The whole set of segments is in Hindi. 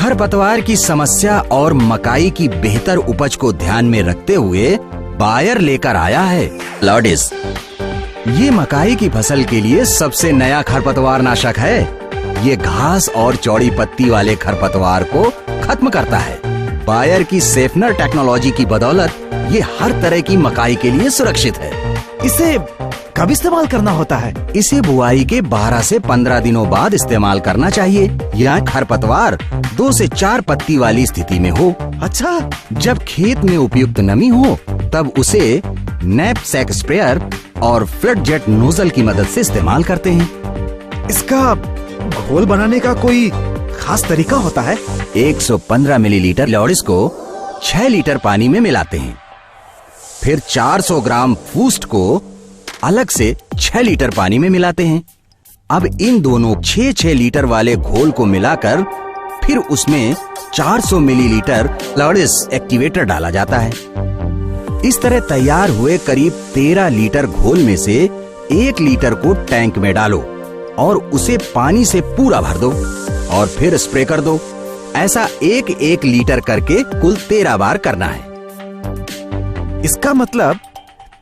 खरपतवार की समस्या और मकाई की बेहतर उपज को ध्यान में रखते हुए बायर लेकर आया है लॉर्डिस। ये मकाई की फसल के लिए सबसे नया खरपतवार नाशक है। ये घास और चौड़ी पत्ती वाले खरपतवार को खत्म करता है। बायर की सेफनर टेक्नोलॉजी की बदौलत ये हर तरह की मकाई के लिए सुरक्षित है। इसे कब इस्तेमाल करना होता है? इसे बुआई के 12 से 15 दिनों बाद इस्तेमाल करना चाहिए। यह खरपतवार 2 से 4 पत्ती वाली स्थिति में हो। अच्छा, जब खेत में उपयुक्त नमी हो तब उसे नैपसैक स्प्रेयर और फ्लड जेट नोजल की मदद से इस्तेमाल करते हैं। इसका घोल बनाने का कोई खास तरीका होता है? 115 मिलीलीटर लॉर्डिस को 6 लीटर पानी में मिलाते हैं। फिर 400 ग्राम फूस्ट को अलग से 6 लीटर पानी में मिलाते हैं। अब इन दोनों 6-6 लीटर वाले घोल को मिलाकर फिर उसमें 400 मिलीलीटर लॉर्डिस एक्टिवेटर डाला जाता है। इस तरह तैयार हुए करीब 13 लीटर घोल में से 1 लीटर को टैंक में डालो और उसे पानी से पूरा भर दो और फिर स्प्रे कर दो। ऐसा 1-1 लीटर करके कुल 13 बार करना है। इसका मतलब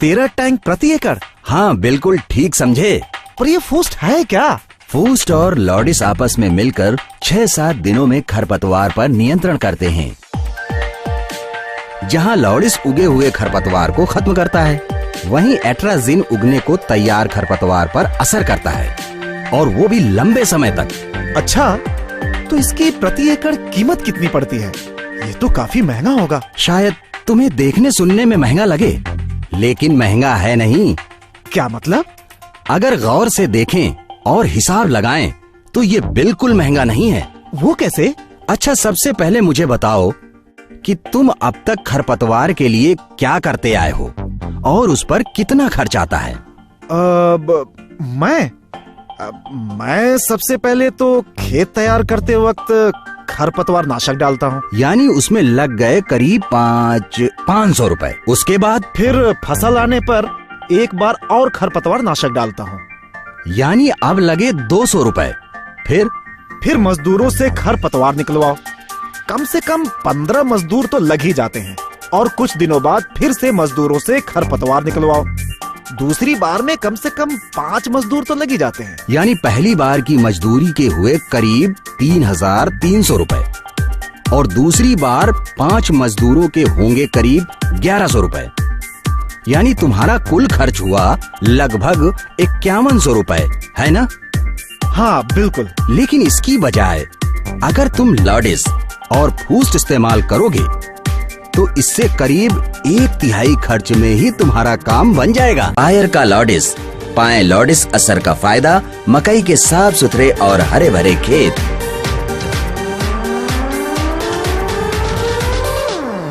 13 टैंक प्रति एकड़? हाँ, बिल्कुल ठीक समझे। पर ये फूस्ट है क्या? फूस्ट और लॉर्डिस आपस में मिलकर 6-7 दिनों में खरपतवार पर नियंत्रण करते हैं। जहाँ लॉर्डिस उगे हुए खरपतवार को खत्म करता है, वहीं एट्राजिन उगने को तैयार खरपतवार पर असर करता है और वो भी लंबे समय तक। अच्छा, तो इसकी प्रति एकड़ कीमत कितनी पड़ती है? ये तो काफी महंगा होगा। शायद तुम्हें देखने सुनने में महंगा लगे, लेकिन महंगा है नहीं। क्या मतलब? अगर गौर से देखें और हिसाब लगाएं तो ये बिल्कुल महंगा नहीं है। वो कैसे? अच्छा, सबसे पहले मुझे बताओ कि तुम अब तक खरपतवार के लिए क्या करते आए हो और उस पर कितना खर्च आता है? मैं सबसे पहले तो खेत तैयार करते वक्त खरपतवार नाशक डालता हूँ। यानी उसमें लग गए करीब 500 रुपए। उसके बाद फिर फसल आने पर एक बार और खरपतवार नाशक डालता हूँ, यानी अब लगे 200 रुपए। फिर मजदूरों से खरपतवार निकलवाओ। कम से कम 15 मजदूर तो लग ही जाते हैं और कुछ दिनों बाद फिर से मजदूरों से खरपतवार निकलवाओ। दूसरी बार में कम से कम 5 मजदूर तो लग ही जाते हैं। यानी पहली बार की मजदूरी के हुए करीब 3300 रुपए और दूसरी बार 5 मजदूरों के होंगे करीब 1100 रुपए। यानी तुम्हारा कुल खर्च हुआ लगभग 5100 रुपए, है ना? हाँ, बिल्कुल। लेकिन इसकी बजाय अगर तुम लॉर्डिस और फूस्ट इस्तेमाल करोगे तो इससे करीब 1/3 खर्च में ही तुम्हारा काम बन जाएगा। बायर का लॉर्डिस। पाएं लॉर्डिस असर का फायदा मकई के साफ सुथरे और हरे भरे खेत।